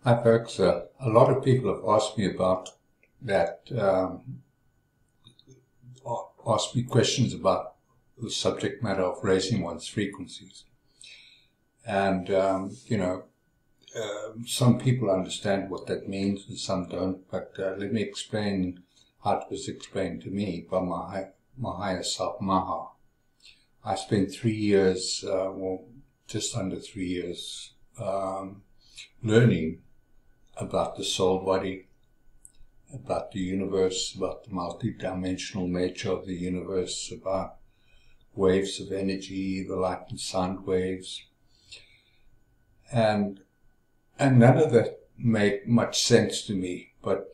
Hi folks, a lot of people have asked me about that, asked me questions about the subject matter of raising one's frequencies. And, some people understand what that means and some don't, but let me explain how it was explained to me by my higher self, Maha. I spent 3 years, just under 3 years, learning about the soul body, about the universe, about the multi-dimensional nature of the universe, about waves of energy, the light and sound waves. And none of that made much sense to me, but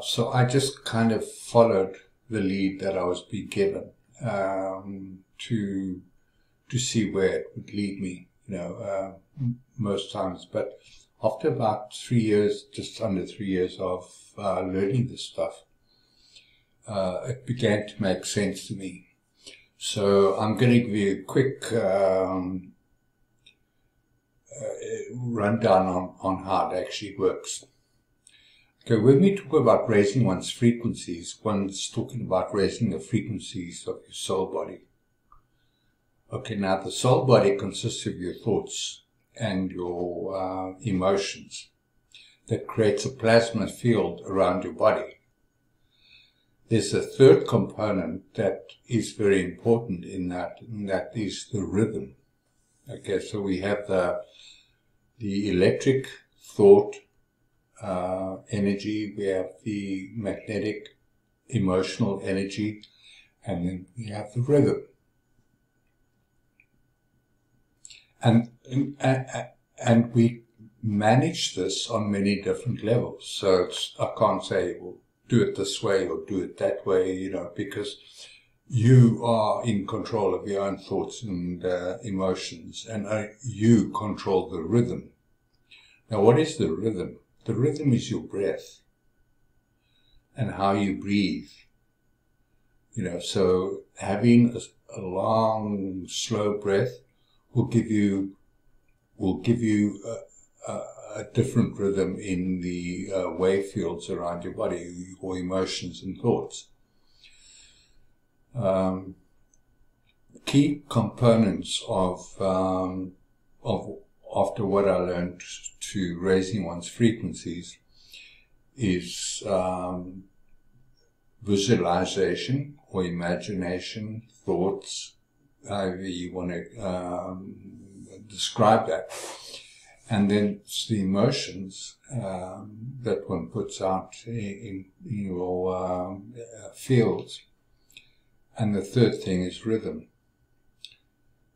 so I just kind of followed the lead that I was being given to see where it would lead me, most times. But after about 3 years, just under 3 years of learning this stuff, it began to make sense to me. So I'm going to give you a quick rundown on how it actually works. Okay, when we talk about raising one's frequencies, one's talking about raising the frequencies of your soul body. Okay, now the soul body consists of your thoughts and your emotions that creates a plasma field around your body. There's a third component that is very important in that is the rhythm. Okay, so we have the electric thought energy, we have the magnetic emotional energy, and then we have the rhythm. And we manage this on many different levels. So I can't say, well, do it this way or do it that way, because you are in control of your own thoughts and emotions, and you control the rhythm. Now, what is the rhythm? The rhythm is your breath and how you breathe. So having a long, slow breath will give you a different rhythm in the wave fields around your body, or emotions and thoughts. Key components of after what I learned to raising one's frequencies is visualization or imagination, thoughts, however you want to describe that. And then it's the emotions that one puts out in your fields. And the third thing is rhythm.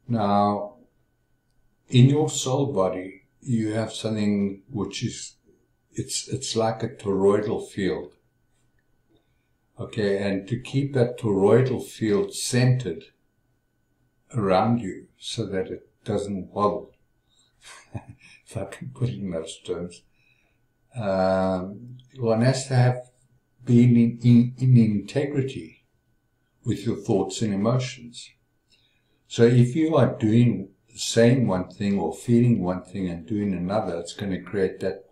Now, in your soul body, you have something which is, it's like a toroidal field. Okay, and to keep that toroidal field centered around you so that it doesn't wobble, if I can put it in those terms, one has to have been in integrity with your thoughts and emotions. So if you are saying one thing or feeling one thing and doing another, it's going to create that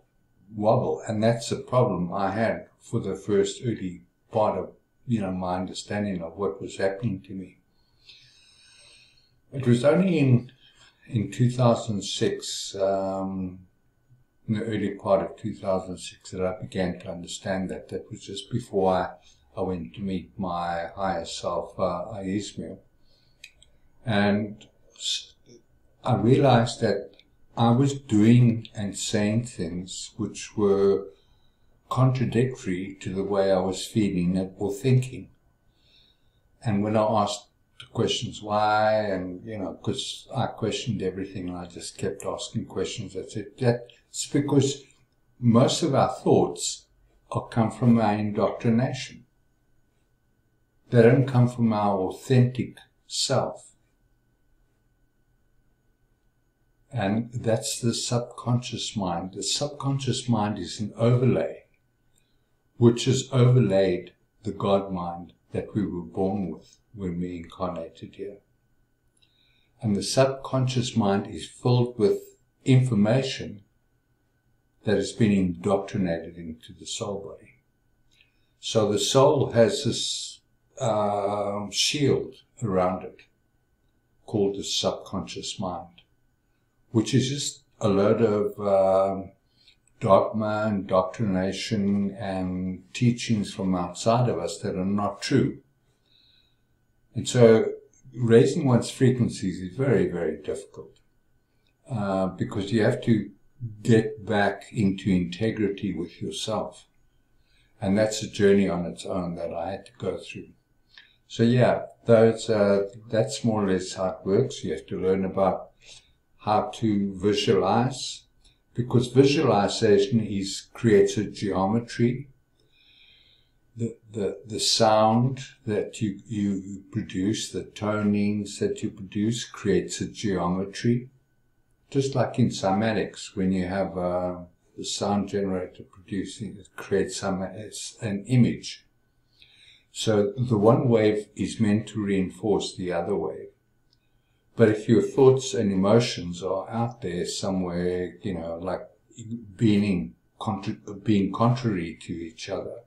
wobble. And that's a problem I had for the first early part of, my understanding of what was happening to me. It was only in 2006, in the early part of 2006, that I began to understand that. That was just before I went to meet my higher self, aiazmir. And I realized that I was doing and saying things which were contradictory to the way I was feeling or thinking. And when I asked the questions why, and because I questioned everything, and I just kept asking questions, I said that's because most of our thoughts come from our indoctrination. They don't come from our authentic self. And that's the subconscious mind. The subconscious mind is an overlay, which has overlaid the God mind that we were born with when we incarnated here. And the subconscious mind is filled with information that has been indoctrinated into the soul body. So the soul has this shield around it called the subconscious mind, which is just a load of dogma, indoctrination, and teachings from outside of us that are not true. And so raising one's frequencies is very, very difficult because you have to get back into integrity with yourself. And that's a journey on its own that I had to go through. So yeah, that's more or less how it works. You have to learn about how to visualize, because visualization creates a geometry. The sound that you produce, the tonings that you produce, creates a geometry. Just like in cymatics, when you have the sound generator producing, it creates an image. So the one wave is meant to reinforce the other wave. But if your thoughts and emotions are out there somewhere, like being contrary to each other,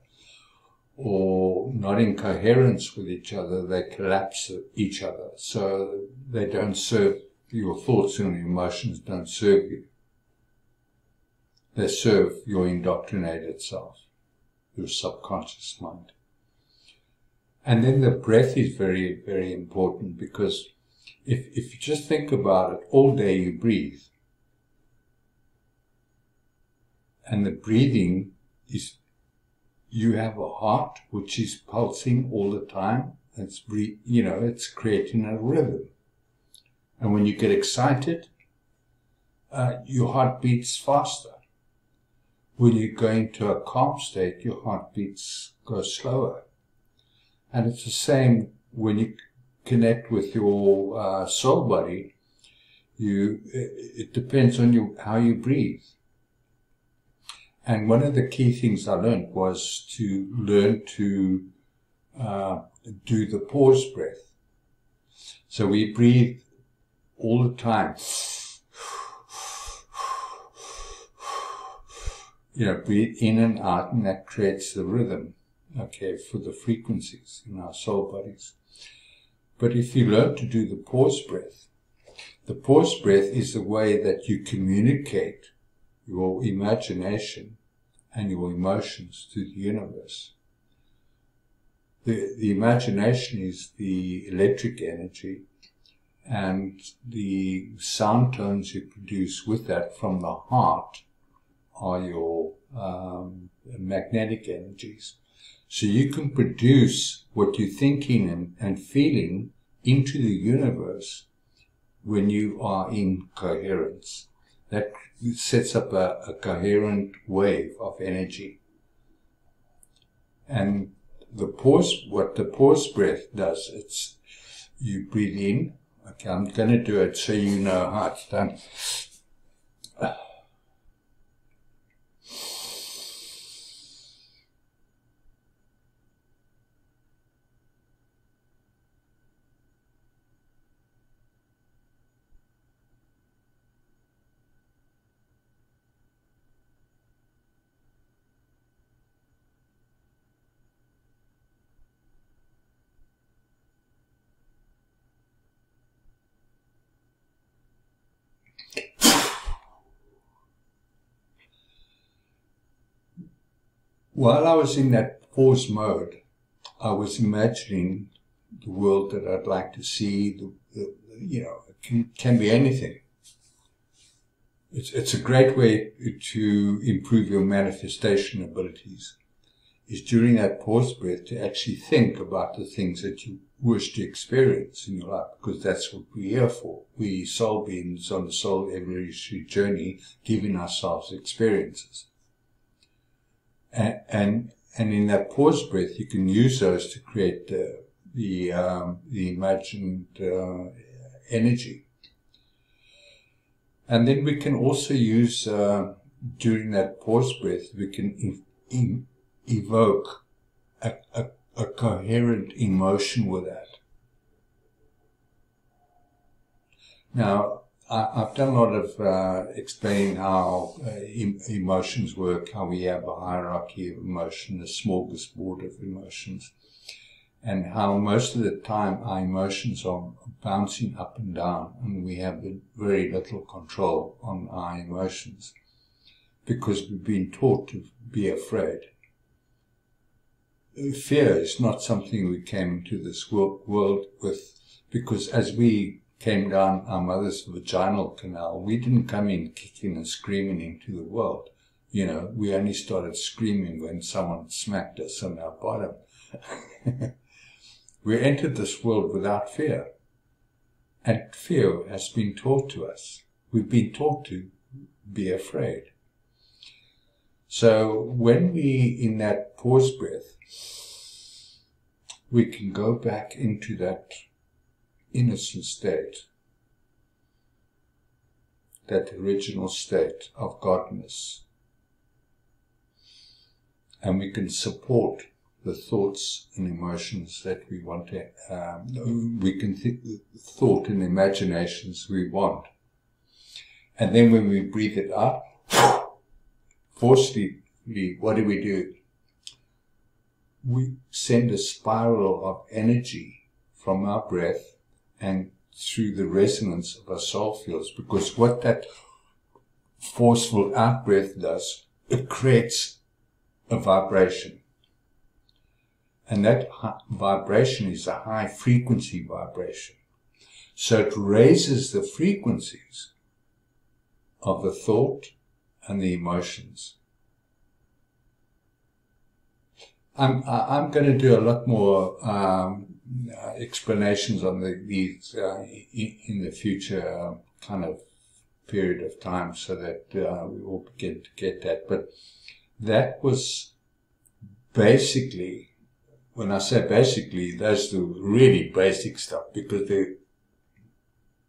or not in coherence with each other, they collapse each other. So they don't serve, your thoughts and emotions don't serve you. They serve your indoctrinated self, your subconscious mind. And then the breath is very, very important, because if you just think about it, all day you breathe. And the breathing is, you have a heart which is pulsing all the time. It's creating a rhythm. And when you get excited, your heart beats faster. When you go into a calm state, your heart beats go slower. And it's the same when you connect with your soul body. It depends on how you breathe. And one of the key things I learned was to learn to do the pause breath. So we breathe all the time. Breathe in and out, and that creates the rhythm, for the frequencies in our soul bodies. But if you learn to do the pause breath is the way that you communicate your imagination and your emotions to the universe. The imagination is the electric energy, and the sound tones you produce with that from the heart are your magnetic energies. So you can produce what you're thinking and feeling into the universe when you are in coherence. That sets up a coherent wave of energy. And what the pause breath does, you breathe in. Okay, I'm going to do it so you know how it's done. While I was in that pause mode, I was imagining the world that I'd like to see. It can be anything. It's a great way to improve your manifestation abilities. Is during that pause breath to actually think about the things that you wish to experience in your life, because that's what we're here for. We soul beings on the soul evolutionary journey, giving ourselves experiences. And in that pause breath, you can use those to create the imagined energy. And then we can also use, during that pause breath, we can evoke a coherent emotion with that. Now, I've done a lot of explaining how emotions work, how we have a hierarchy of emotion, a smorgasbord of emotions, and how most of the time our emotions are bouncing up and down, and we have very little control on our emotions because we've been taught to be afraid. Fear is not something we came into this world with, because as we came down our mother's vaginal canal, we didn't come in kicking and screaming into the world. You know, we only started screaming when someone smacked us on our bottom. We entered this world without fear. And fear has been taught to us. We've been taught to be afraid. So when we, in that pause breath, we can go back into that innocent state, that original state of Godness. And we can support the thoughts and emotions that we want to, we can think thought and imaginations we want. And then when we breathe it out, forcefully, what do? We send a spiral of energy from our breath and through the resonance of our soul fields, because what that forceful out-breath does, it creates a vibration. And that vibration is a high frequency vibration. So it raises the frequencies of the thought and the emotions. I'm going to do a lot more explanations on these in the future kind of period of time, so that we all begin to get that. But that was basically, when I say basically, that's the really basic stuff, because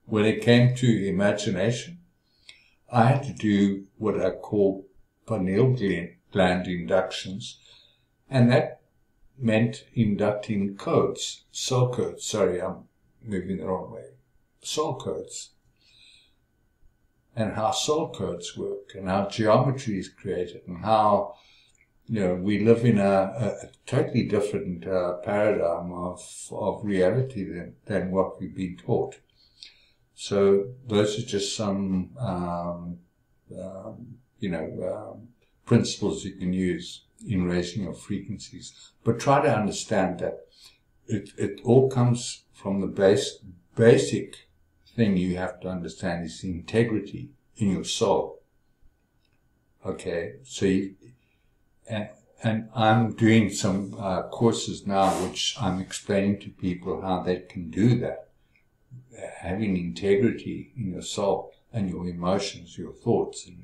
when it came to imagination, I had to do what I call pineal gland inductions, and that meant inducting codes, soul codes. Sorry, I'm moving the wrong way. Soul codes. And how soul codes work, and how geometry is created, and how, you know, we live in a totally different paradigm of reality than what we've been taught. So those are just some, principles you can use in raising your frequencies. But try to understand that it all comes from the basic thing you have to understand is integrity in your soul. Okay, so and I'm doing some courses now which I'm explaining to people how they can do that. Having integrity in your soul and your emotions, your thoughts, and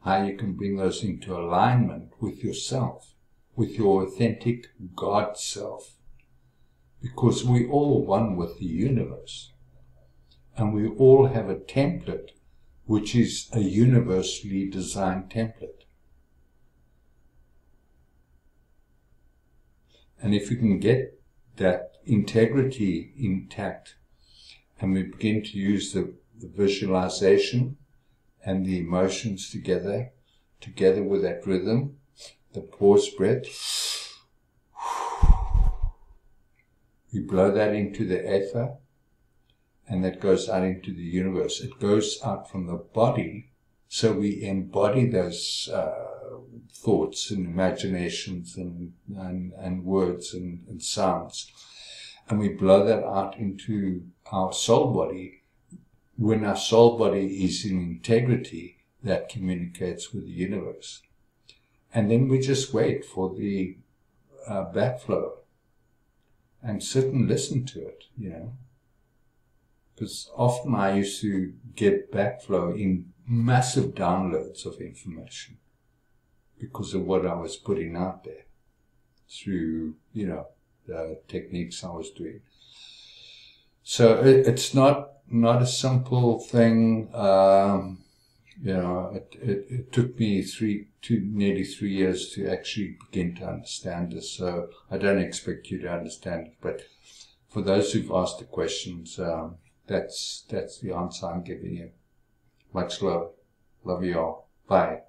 how you can bring those into alignment with yourself, with your authentic God self. Because we all one with the universe. And we all have a template which is a universally designed template. And if you can get that integrity intact, and we begin to use the visualization and the emotions together with that rhythm, the pause breath, we blow that into the ether, and that goes out into the universe. It goes out from the body, so we embody those thoughts and imaginations and words and sounds. And we blow that out into our soul body. When our soul body is in integrity, that communicates with the universe. And then we just wait for the backflow and sit and listen to it, you know. Because often I used to get backflow in massive downloads of information because of what I was putting out there through, you know, the techniques I was doing. So it's not a simple thing. You know, it took me nearly 3 years to actually begin to understand this. So I don't expect you to understand it, but for those who've asked the questions, that's the answer I'm giving you. Much love. Love you all. Bye.